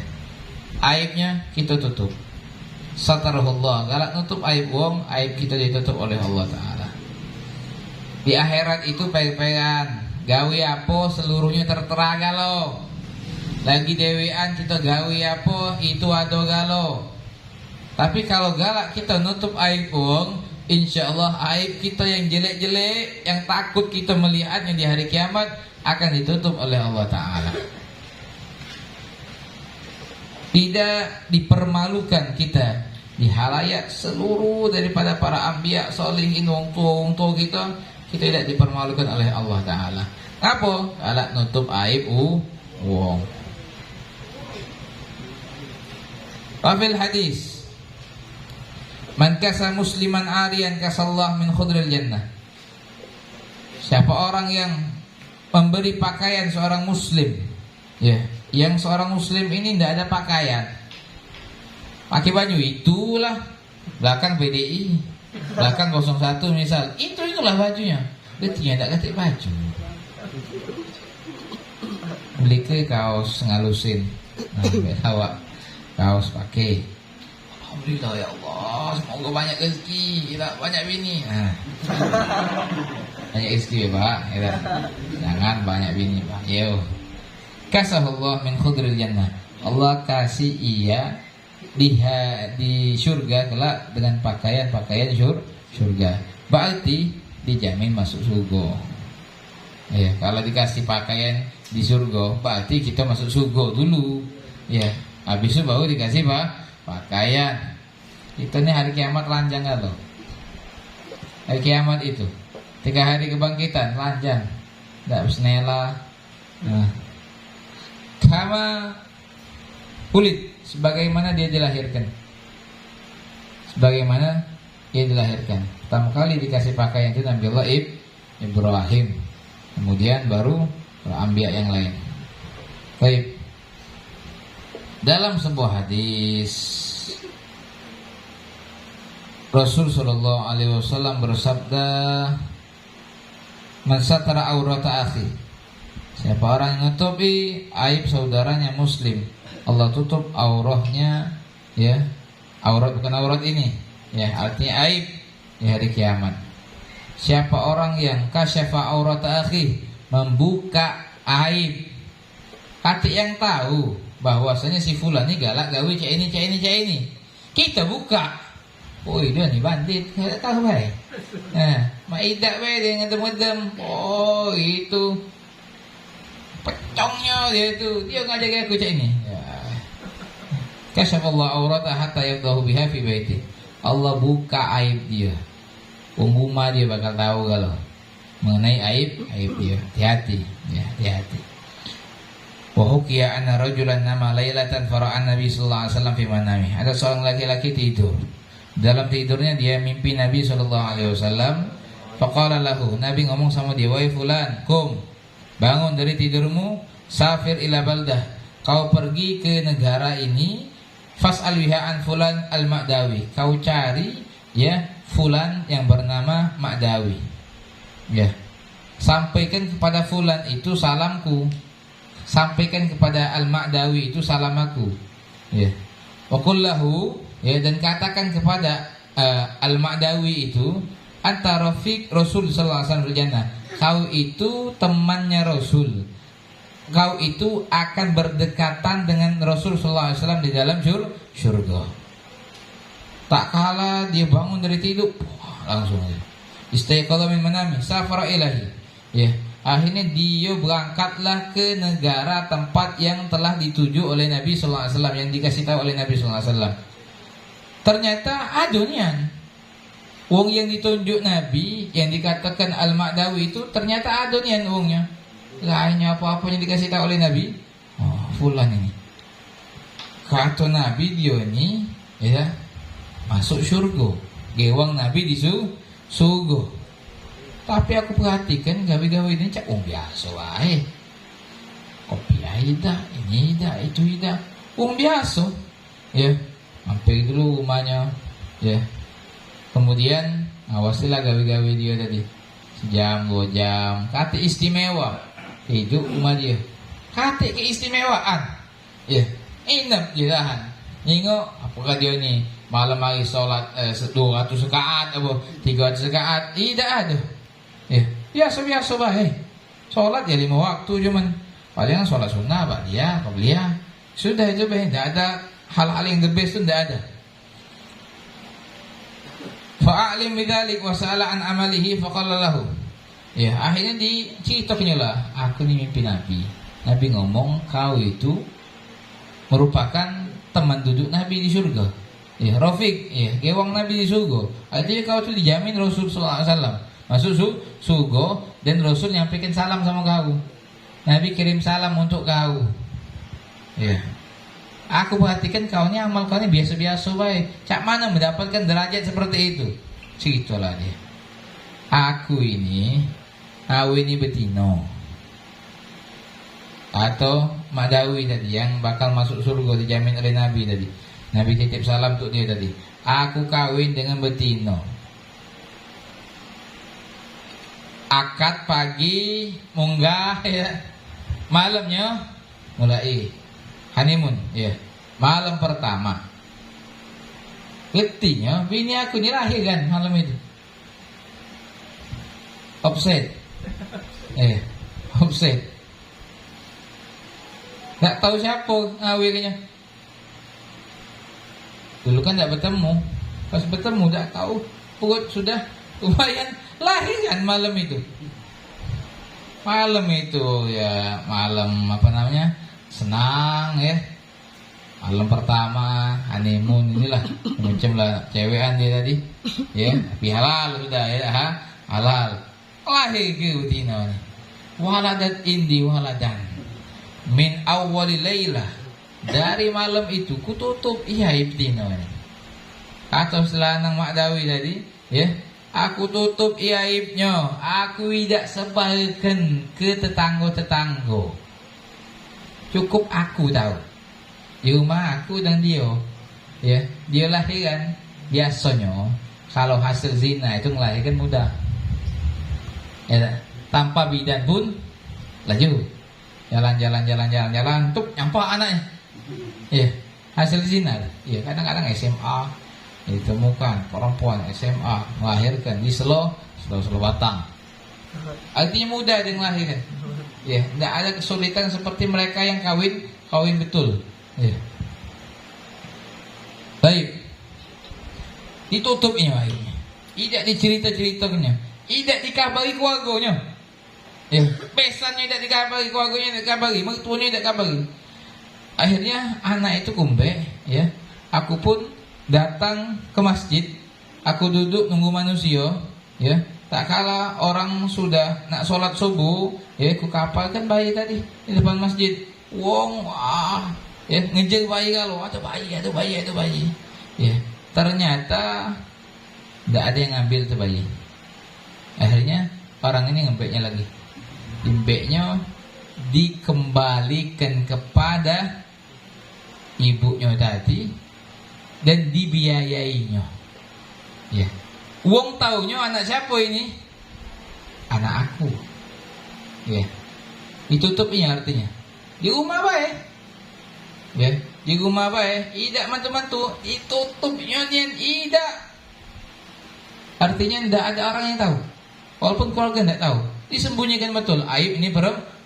Aibnya kita tutup. Satarahullah. Galak nutup aib wong, aib kita ditutup oleh Allah Ta'ala. Di akhirat itu peg-pegan, gawe apa seluruhnya tertera galau. Lagi dewean kita gawe apa itu ada galau. Tapi kalau galak kita nutup aib wong, insyaallah aib kita yang jelek-jelek, yang takut kita melihatnya di hari kiamat akan ditutup oleh Allah Ta'ala. Tidak dipermalukan kita di halayak seluruh daripada para anbiya solihin wong tua kita tidak dipermalukan oleh Allah Ta'ala. Apa? Galak nutup aib wong. Wafil hadis man kasa musliman arian kasallah min khudril jannah. Siapa orang yang memberi pakaian seorang muslim, ya, yang seorang muslim ini tidak ada pakaian, pakai baju itulah belakang PDI, belakang 01 misal, itulah bajunya. Dia tidak ganti baju, beli ke kaos ngalusin, awak kaos pakai. Alhamdulillah ya Allah, semoga banyak rezeki, tidak banyak bini. Banyak rezeki ya Pak, ya. Jangan banyak bini Pak. Yo. Kasahullah min khudril jannah. Allah kasih ia di surga kelak dengan pakaian surga. Berarti dijamin masuk surga. Ya, kalau dikasih pakaian di surga, berarti kita masuk surga dulu. Ya. Habis itu baru dikasih pakaian. Itu nih hari kiamat lanjang gak loh? Hari kiamat itu 3 hari kebangkitan lanjang, tidak bisnela. Kama kulit sebagaimana dia dilahirkan. Sebagaimana dia dilahirkan. Pertama kali dikasih pakaian itu Nabi Allah Ibrahim. Kemudian baru anbiya yang lain. Baik. Dalam sebuah hadis Rasul sallallahu alaihi wasallam bersabda, "Man satara aurata akhi." Siapa orang yang nutupi aib saudaranya muslim, Allah tutup aurahnya, ya. Aurat bukan aurat ini, ya, artinya aib di hari kiamat. Siapa orang yang kasyafa aurata akhi, membuka aib hati yang tahu bahwasanya si fulan ini galak gawe cak ini. Kita buka. Oh, dia ni bandit. Enggak tahu baik. Nah, maidak bae dia ngedem-ngedem. Oh, itu. Pecongnya dia itu. Dia ngajak aku cak ini. Ya. Kasyafallahu aurata hatta yadahu biha fi baiti. Allah buka aib dia. Rumah dia bakal tahu kalau mengenai aib dia. Hati-hati, ya, hati-hati. Wa hukiya anna rajulan nama lailatan fara'an Nabi sallallahu alaihi wasallam fi manami. Ada seorang laki-laki tidur, Dalam tidurnya dia mimpi Nabi SAW. Faqala lahu, Nabi ngomong sama dia, wahai fulan, kum, bangun dari tidurmu, safir ila baldah, kau pergi ke negara ini, fas'al wihaan fulan al-Ma'dawi, kau cari ya fulan yang bernama Ma'dawi. Ya. Sampaikan kepada fulan itu salamku. Sampaikan kepada al-Ma'dawi itu salam aku. Ya. Wa qul lahu, ya, dan katakan kepada al-Ma'dawi itu, anta rafiq Rasul sallallahu alaihi wasallam fil jannah. Kau itu temannya Rasul. Kau itu akan berdekatan dengan Rasul sallallahu alaihi wasallam di dalam surga. Tak kala dia bangun dari tidur, langsung aja. Istayqadha min manami, safara ilahi. Ya, akhirnya dia berangkatlah ke negara tempat yang telah dituju oleh Nabi sallallahu alaihi wasallam, yang dikasih tahu oleh Nabi sallallahu alaihi wasallam. Ternyata adonian. Wong yang ditunjuk Nabi, yang dikatakan Al-Ma'dawi itu ternyata adonian wongnya. Lainnya apa-apa yang dikasih tahu oleh Nabi. Oh, fulan ini. Kata Nabi dia ini, ya, masuk surga. Gewang Nabi di surga. Tapi aku perhatikan gawe-gawe ini cak wong biasa wae. Kopi ida, ini ida, itu ida. Wong biasa. Ya, mampir dulu rumahnya. Ya. Kemudian awasilah gawe-gawe dia tadi. Sejam, 2 jam. Kata istimewa. Hidup rumah dia. Kata keistimewaan. Ya, inap jirahan. Nengok apakah dia ni malam hari solat 200 rakaat apa 300 rakaat. Tidak ada. Ya, biasa-biasa baik. Sholat ya 5 waktu cuman. Paling sholat sunnah ba'diyah, qabliyah. Sudah itu baik. Tidak ada hal-hal yang the best itu tidak ada. Fa'alim bidzalik wa sa'ala an amalihi faqala lahu. Ya, akhirnya diceritakannya lah, aku ini mimpi Nabi. Nabi ngomong kau itu merupakan teman duduk Nabi di surga. Ya, Rafiq, ya, gewang Nabi di surga. Artinya kau itu dijamin Rasul sallallahu alaihi wasallam masuk surga, dan Rasul nyampaikan salam sama kau. Nabi kirim salam untuk kau. Ya. Aku perhatikan kau ni amal kau ni biasa-biasa baik. Cak mana mendapatkan derajat seperti itu? Ceritalah dia. Aku ini betino. Atau Ma'dawi tadi yang bakal masuk surga dijamin oleh Nabi tadi. Nabi titip salam untuk dia tadi. Aku kawin dengan betino. Akad pagi munggah ya. Malamnya mulai honeymoon ya. Malam pertama. Getinya bini aku ni lahir kan malam itu. Offset. Offset. Tak tahu siapa ngawirnya. Dulu kan tak bertemu. Pas bertemu tak tahu perut sudah lumayan lahir kan malam itu. Malam itu ya malam apa namanya? Senang ya. Malam pertama honeymoon inilah macam lah cewekan dia tadi. Ya, tapi halal sudah ya, halal. Lahir ke betina ni. Waladat indi waladan. Min awwali laylah. Dari malam itu ku tutup iya betina ni. Atau setelah nang Ma'dawi tadi, ya. Aku tutup aibnya. Aku tidak sebarkan ke tetangga-tetangga. Cukup aku tahu. Di rumah aku dan dia. Ya, dia lahiran biasanya kalau hasil zina itu melahirkan mudah. Ya, tanpa bidan pun laju. Jalan, tuk nyampak anaknya. Ya, hasil zina. Ya, kadang-kadang SMA ditemukan perempuan SMA melahirkan di Selo Batang. Artinya mudah dia melahirkan. Ya, tidak ada kesulitan seperti mereka yang kawin betul. Ya. Baik. Ditutupnya akhirnya. Tidak dicerita-ceritakannya. Tidak dikabari keluarganya. Ya, besannya tidak dikabari, keluarganya tidak dikabari, mertuanya tidak dikabari. Akhirnya anak itu kumbe, ya. Aku pun datang ke masjid, aku duduk nunggu manusia, ya. Tak kala orang sudah nak sholat subuh, ya, ku kapalkan bayi tadi di depan masjid. Wong, ya, ngejar bayi kalau ada bayi. Ya, Ternyata tidak ada yang ngambil tuh bayi. Akhirnya orang ini ngembeknya lagi. Imbeknya dikembalikan kepada ibunya tadi dan dibiayainya. Ya. Uang taunya anak siapa ini? Anak aku. Ya. Ditutup ini artinya. Di rumah baik. Ya, di rumah baik. Tidak mantu-mantu, ditutupnya dia tidak. Artinya tidak ada orang yang tahu. Walaupun keluarga tidak tahu. Disembunyikan betul. Aib ini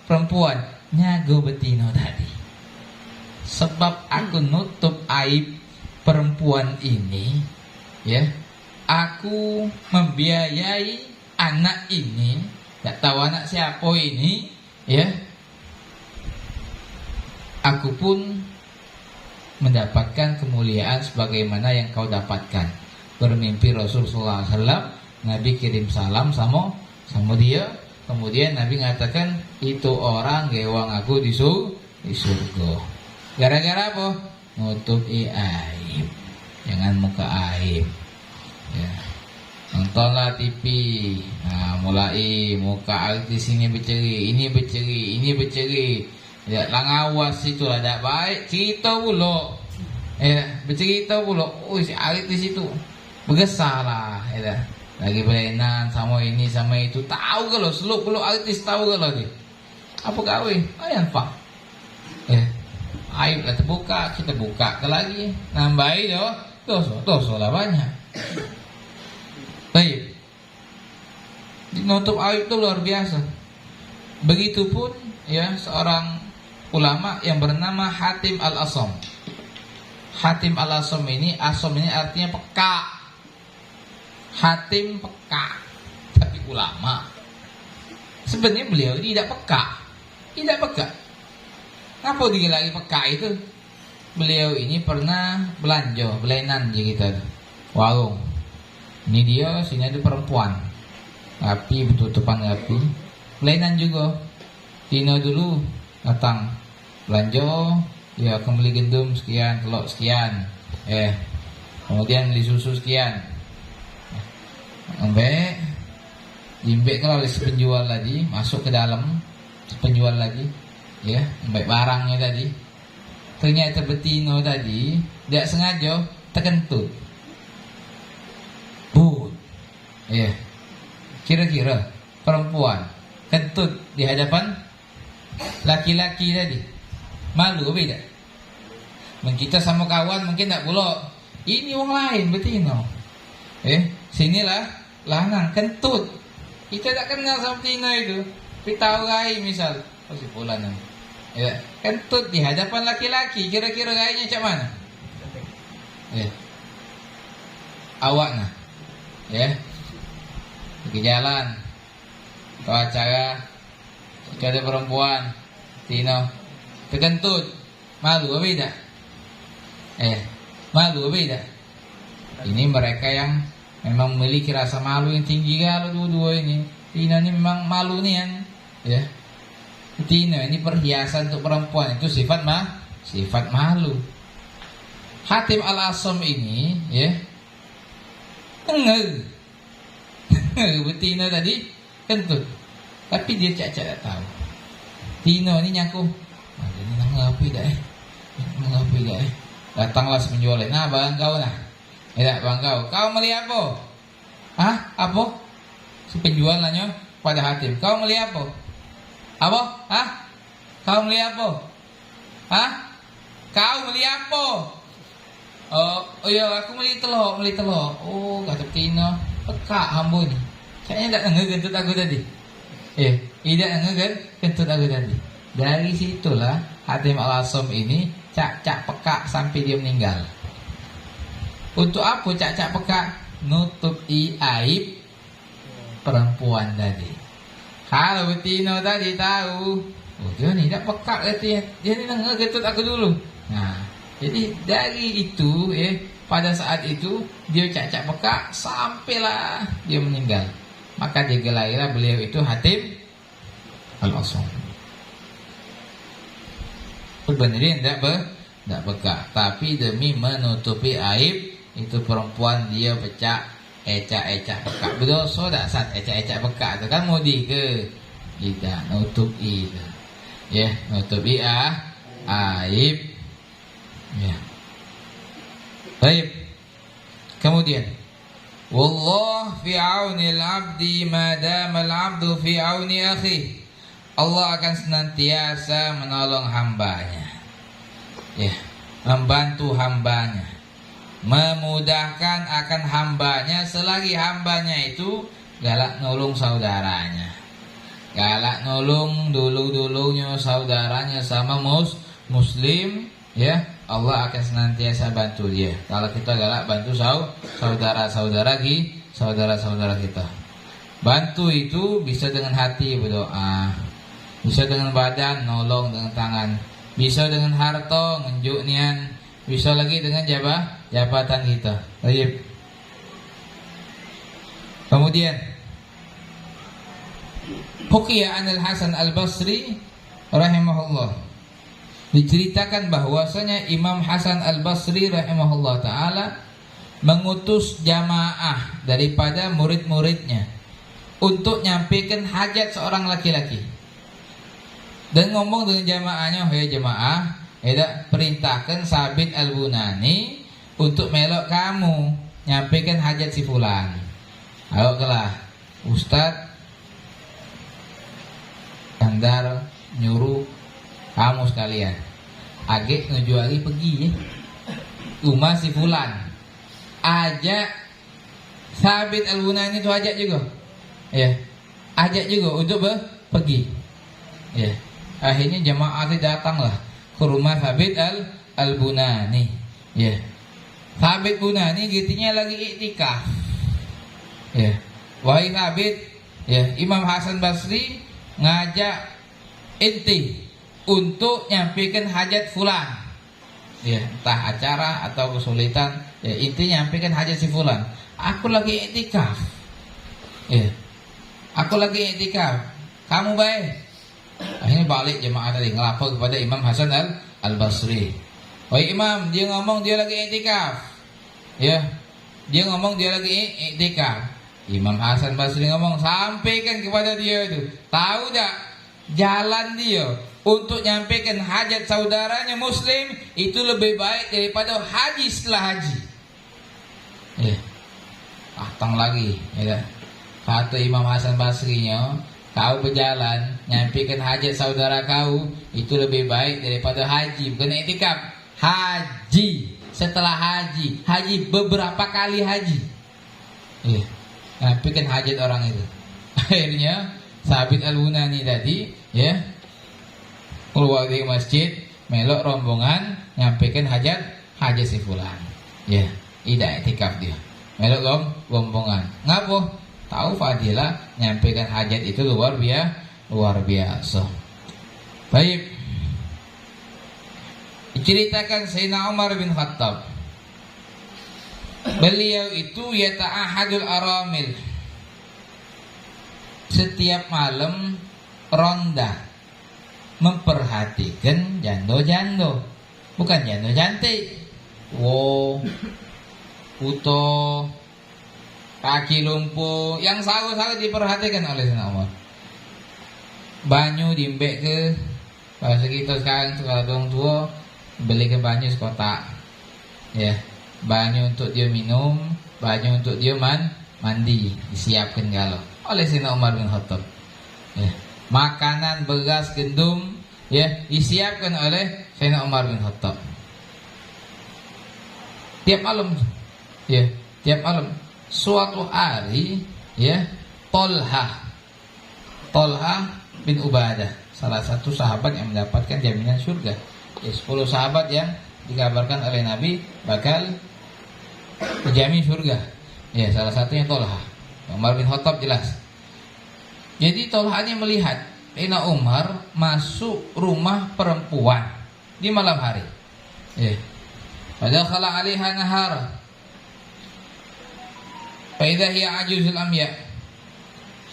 perempuan. Nyago betino tadi. Sebab aku nutup aib perempuan ini, ya, aku membiayai anak ini, tak tahu anak siapa ini, ya, aku pun mendapatkan kemuliaan sebagaimana yang kau dapatkan. Bermimpi Rasulullah SAW, Nabi kirim salam sama dia. Kemudian Nabi mengatakan itu orang gewang aku di surga. Gara-gara apa? Nutup aib. Jangan muka aib. Ya. Nontonlah TV. Nah, mulai muka artis ini berceri, ini berceri, ini berceri. Ya, langawas itu ada baik. Cerita pula. Ya, bercerita pula. Oh, si artis itu bergesah ya. Lagi berlainan sama ini sama itu. Tahu kalau seluk beluk artis tahu kalau dia. Apa gawe? Ayan pak. Ya. Aib lah terbuka, kita buka ke lagi, nambahin yo, dosa lah banyak. Baik, nutup aib itu luar biasa. Begitupun ya seorang ulama yang bernama Hatim Al-Asam. Hatim Al-Asam ini, asam ini artinya peka. Hatim peka, tapi ulama. Sebenarnya beliau tidak peka, tidak peka. Kenapa dia lagi peka itu? Beliau ini pernah belanja, belainan je kita warung. Ini dia, sini ada perempuan. Rapi, bertutupan rapi. Belainan juga. Tina dulu datang belanja, ya akan beli gendum sekian, telur sekian. Kemudian beli susu sekian. Ambek, dimbek kalau oleh penjual lagi, masuk ke dalam penjual lagi. Ya, baik barangnya tadi. Ternyata betino tadi tidak sengaja terkentut. Ya. Kira-kira perempuan kentut di hadapan laki-laki tadi. Malu beda. Kita sama kawan mungkin tak pula. Ini orang lain betino. Sinilah lanang kentut. Kita tak kenal sama betina itu. Tapi tahu rai misal. Oh si pulan nanti. Ya, kentut di hadapan laki-laki, kira-kira gayanya macam mana? Ya. Awak nah. Ya. Pergi jalan. Ke acara. Jika ada perempuan Tino terkentut, malu apa tidak? Malu apa tidak? Ini mereka yang memang memiliki rasa malu yang tinggi kalau dua-dua ini. Tino ini memang malu nih kan. Ya. Tino ini perhiasan untuk perempuan itu sifat malu. Hatim Al-Asam ini ya betina tadi kentut, tapi dia cacat tak tahu. Tino ini nyaku, ini ngapain dah? Datanglah penjual, nah bang kau nah, bang kau melihat apa? Hah? Apa? Si penjual nanya pada Hatim, kau melihat apa? Apa? Hah? Kau melihat apa? Hah? Kau melihat apa? Oh iya, aku melihat telur. Oh, kata Tino, peka hamba ni. Kayaknya tak dengar kentut aku tadi. Tidak dengar kentut aku tadi. Dari situlah Hatim Al-Asam ini cak-cak peka sampai dia meninggal. Untuk apa cak-cak peka? Nutup aib perempuan tadi. Kalau betina tadi tahu, oh dia ni tak peka dia ni dengar kentut aku dulu. Nah, jadi dari itu pada saat itu dia cak-cak peka sampailah dia meninggal. Maka digelarilah beliau itu Hatim Al-Asam. Sebenarnya tidak peka, tapi demi menutupi aib itu perempuan dia pecah ecak bekak. Berdosa tak saat ecak bekak itu kan mudi ke tidak nutup itu. Ya, nutup aib. Ya. Baik. Kemudian wallah fi auni al-'abdi ma dama al-'abdu fi auni akhi. Allah akan senantiasa menolong hambanya. Ya, membantu hambanya, memudahkan akan hambanya selagi hambanya itu galak nolong saudaranya, galak nolong dulu-dulunya saudaranya sama muslim, ya Allah akan senantiasa bantu dia. Kalau kita galak bantu saudara-saudara kita. Bantu itu bisa dengan hati berdoa, bisa dengan badan nolong dengan tangan, bisa dengan harta ngenjuk nian, bisa lagi dengan jabatan kita. Baik. Kemudian Hukiya anil Hasan al-Basri rahimahullah, diceritakan bahwasanya Imam Hasan al-Basri rahimahullah ta'ala mengutus jamaah daripada murid-muridnya untuk nyampaikan hajat seorang laki-laki dan ngomong dengan jamaahnya, "Hei jamaah, perintahkan Sabit al-Bunani untuk melok kamu nyampaikan hajat si fulan." Ayo kelah Ustadz Andar nyuruh kamu sekalian agak nuju lagi pergi ya rumah si fulan, ajak Sabit al-Bunani itu ajak juga, ya ajak juga untuk pergi, ya. Akhirnya jamaah itu datanglah ke rumah Sabit al-Bunani, ya. Sabit Bunani gitunya lagi iktikaf, ya. Wahai Sabit, ya, Imam Hasan Basri ngajak inti untuk nyampaikan hajat fulan, ya, entah acara atau kesulitan, ya, intinya nyampaikan hajat si fulan. Aku lagi iktikaf, ya, aku lagi iktikaf, kamu baik. Akhirnya balik jemaah tadi ngelapor kepada Imam Hasan al-Basri. Wahai Imam, dia ngomong dia lagi iktikaf, ya, dia ngomong dia lagi iktikaf. Imam Hasan Basri ngomong, sampaikan kepada dia itu, tahu tak jalan dia untuk nyampaikan hajat saudaranya muslim itu lebih baik daripada haji setelah haji. Ya, datang lagi, ya. Kata Imam Hasan Basrinya, kau berjalan nyampaikan hajat saudara kau itu lebih baik daripada haji, bukan iktikaf, haji setelah haji beberapa kali haji. Ya, nyampaikan hajat orang itu. Akhirnya Sabit al-Bunani tadi, ya, keluar dari masjid melok rombongan nyampaikan hajat si fulan, ya, tidak iktikaf dia melok rombongan. Ngapa? Tahu fadilah nyampaikan hajat itu luar biasa. Baik, diceritakan Sayyidina Umar bin Khattab, beliau itu yata'ahadul aramil, setiap malam ronda memperhatikan jando-jando, bukan jando cantik, puto, kaki lumpuh, yang selalu diperhatikan oleh Sayyidina Umar. Banyu dimbek ke bahasa kita sekarang kalau dong tua belikan banyu sekotak, ya, banyu untuk dia minum, banyu untuk dia mandi, disiapkan galau oleh Sayyidina Umar bin Khattab, ya. Makanan beras gandum, ya, disiapkan oleh Sayyidina Umar bin Khattab tiap malam, ya, tiap malam. Suatu hari, ya, Tolha bin Ubadah, salah satu sahabat yang mendapatkan jaminan surga, ya, 10 sahabat yang dikabarkan oleh Nabi bakal dijamin surga, ya, salah satunya Tolha. Umar bin Khattab jelas. Jadi Tolha ini melihat Sayyidina Umar masuk rumah perempuan di malam hari, ya. Fadakhala 'alaiha nahara fa idza hiya ajuzul amya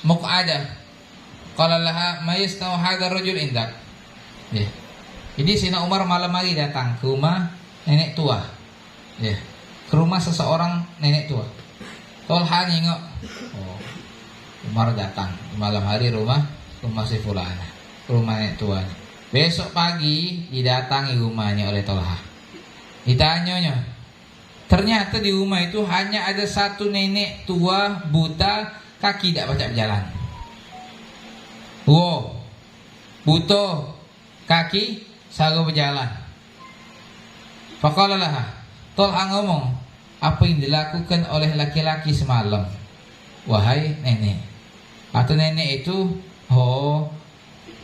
muq'adah qala laha ma yasna'u hadha ar-rajul indak, ya. Jadi Sayyidina Umar malam hari datang ke rumah nenek tua, ya. ke rumah seseorang nenek tua. Tolha nengok, oh, Umar datang malam hari rumah si fulana, rumah nenek tuanya. Besok pagi didatangi rumahnya oleh Tolha. Ditanyanya, ternyata di rumah itu hanya ada satu nenek tua buta, kaki tidak bisa berjalan. Wow, buta, kaki selalu berjalan. Faqalalah, Tolha ngomong, apa yang dilakukan oleh laki-laki semalam, wahai nenek? Atau nenek itu, oh,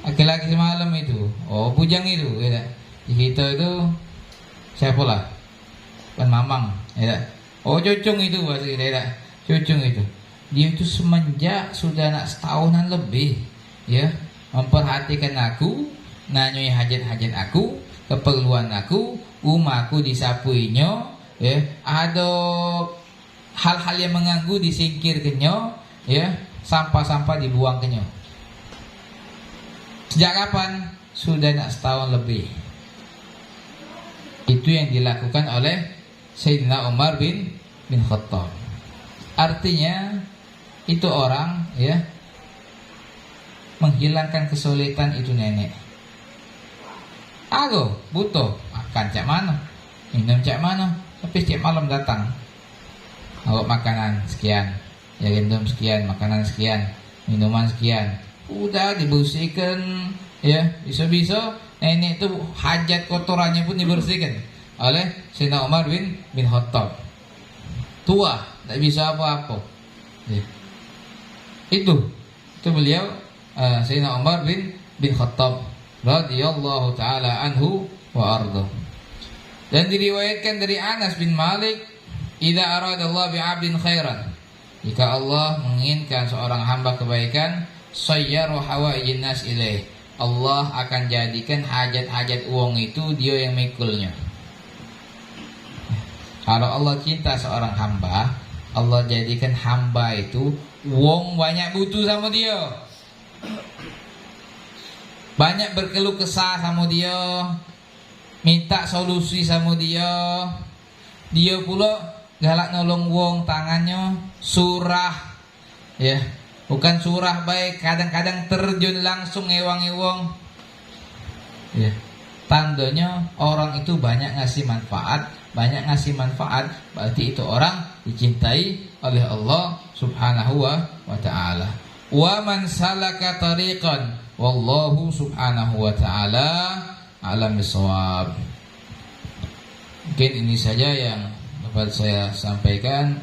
laki-laki semalam itu, oh, bujang itu, ya. Kita itu siapa lah? Kan mamang, ya. Oh, cucung itu bahasa kita, ya. Cucung itu. Dia itu semenjak sudah nak setahunan lebih, ya, memperhatikan aku, nanyoi hajat-hajat aku, keperluan aku, rumahku disapuinya, ya, ada hal-hal yang mengganggu disingkirkannya, ya, sampah-sampah dibuangkannya. Sejak kapan? Sudah nak setahun lebih. Itu yang dilakukan oleh Sayyidina Umar bin Khattab. Artinya itu orang, ya, menghilangkan kesulitan itu nenek. Aku butuh makan cak mana, minum cak mana, tapi setiap malam datang, awak makanan sekian, ya gendum sekian, makanan sekian, minuman sekian, udah dibersihkan, ya, bisa-bisa nenek itu hajat kotorannya pun dibersihkan oleh Sayyidina Umar bin Khattab. Tua, tak bisa apa-apa, ya. Itu beliau, Sayyidina Umar bin Khattab radhiyallahu taala anhu wa arda. Dan diriwayatkan dari Anas bin Malik, idza aradallahu bi'abdin khairan, jika Allah menginginkan seorang hamba kebaikan, sayyaru hawaijin nas ilaih, Allah akan jadikan hajat-hajat uang itu dia yang mikulnya. Kalau Allah cinta seorang hamba, Allah jadikan hamba itu uang banyak butuh sama dia, banyak berkeluh kesah sama dia, minta solusi sama dia. Dia pula galak nolong wong, tangannya surah, ya, bukan surah baik, kadang-kadang terjun langsung ewang-ewang, ya. Tandanya orang itu banyak ngasih manfaat, berarti itu orang dicintai oleh Allah Subhanahu wa ta'ala. Wa man salaka tariqan wallahu subhanahu wa ta'ala alam bisawab. Mungkin ini saja yang dapat saya sampaikan.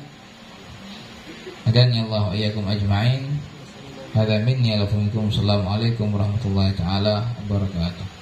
Hadani Allah wa iyyakum ajma'in. Hada minni wa lakum. Assalamualaikum warahmatullahi taala wabarakatuh.